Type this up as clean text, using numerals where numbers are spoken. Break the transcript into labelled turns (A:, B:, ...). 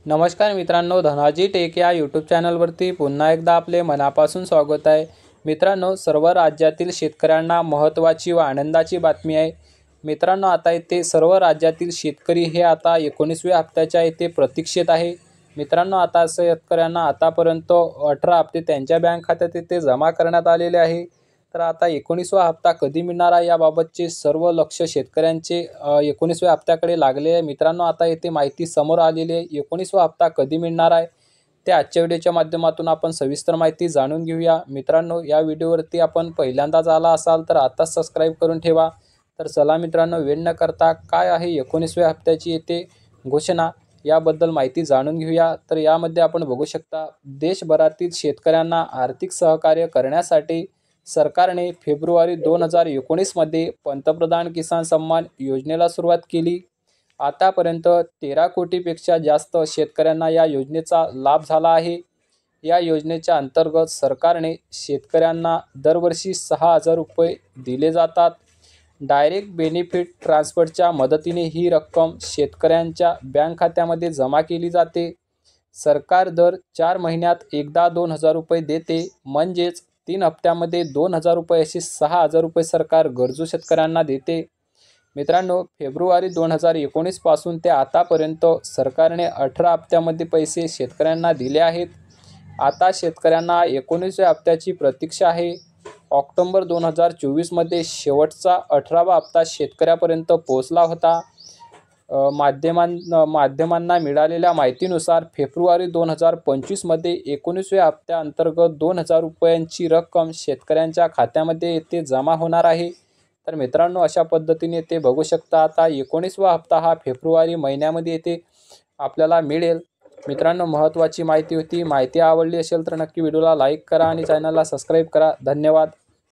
A: नमस्कार मित्रांनो, धनाजी टेक या यूट्यूब चॅनलवरती पुन्हा एकदा आपले मनापासून स्वागत आहे। मित्रांनो, सर्व राज्यातील शेतकऱ्यांना महत्त्वाची व आनंदाची बातमी आहे। मित्रांनो, आता इथे सर्व राज्यातील शेतकरी हे आता 19व्या हप्त्याच्या इथे प्रतीक्षेत आहे। मित्रांनो, आता शेतकऱ्यांना आतापर्यंत 18 हप्ते त्यांच्या बँक खात्यात इथे जमा करण्यात आलेले आहे। तर आता 19वा हप्ता कधी मिळणार आहे याबाबतचे सर्व लक्ष शेतकऱ्यांचे 19व्या हप्त्याकडे लागले आहे। मित्रांनो, आता येथे माहिती समोर आलेली आहे। 19वा हप्ता कधी मिळणार आहे ते आजच्या व्हिडिओच्या माध्यमातून आपण सविस्तर माहिती जाणून घेऊया। मित्रांनो, या व्हिडिओवरती आपण पहिल्यांदाच आला असाल तर आताच सबस्क्राईब करून ठेवा। तर चला मित्रांनो, वेळ न करता काय आहे 19व्या हप्त्याची येथे घोषणा याबद्दल माहिती जाणून घेऊया। तर यामध्ये आपण बघू शकता, देशभरातील शेतकऱ्यांना आर्थिक सहकार्य करण्यासाठी सरकारने फेब्रुवारी 2019 मध्ये पंतप्रधान किसान सन्मान योजनेला सुरुवात केली। आतापर्यंत 13 कोटीपेक्षा जास्त शेतकऱ्यांना या योजनेचा लाभ झाला आहे। या योजनेच्या अंतर्गत सरकारने शेतकऱ्यांना दरवर्षी 6,000 रुपये दिले जातात। डायरेक्ट बेनिफिट ट्रान्सफरच्या मदतीने ही रक्कम शेतकऱ्यांच्या बँक खात्यामध्ये जमा केली जाते। सरकार दर 4 महिन्यात एकदा 2,000 रुपये देते, म्हणजेच 3 हप्त्यामध्ये 2,000 रुपये असे 6,000 रुपये सरकार गरजू शेतकऱ्यांना देते। मित्रांनो, फेब्रुवारी 2019 पासून ते आतापर्यंत सरकारने 18 हप्त्यामध्ये पैसे शेतकऱ्यांना दिले आहेत। आता शेतकऱ्यांना 19व्या हप्त्याची प्रतीक्षा आहे। ऑक्टोबर 2024 मध्ये शेवटचा 18वा हप्ता शेतकऱ्यापर्यंत पोहोचला होता। माध्यमांना मिळालेल्या माहितीनुसार फेब्रुवारी 2025 मध्ये 19व्या हप्त्याअंतर्गत 2,000 रुपयांची रक्कम शेतकऱ्यांच्या खात्यामध्ये येथे जमा होणार आहे। तर मित्रांनो, अशा पद्धतीने ते बघू शकता, आता 19वा हप्ता हा फेब्रुवारी महिन्यामध्ये येथे आपल्याला मिळेल। मित्रांनो, महत्त्वाची माहिती होती। माहिती आवडली असेल तर नक्की व्हिडिओला लाईक करा आणि चॅनलला सबस्क्राईब करा। धन्यवाद।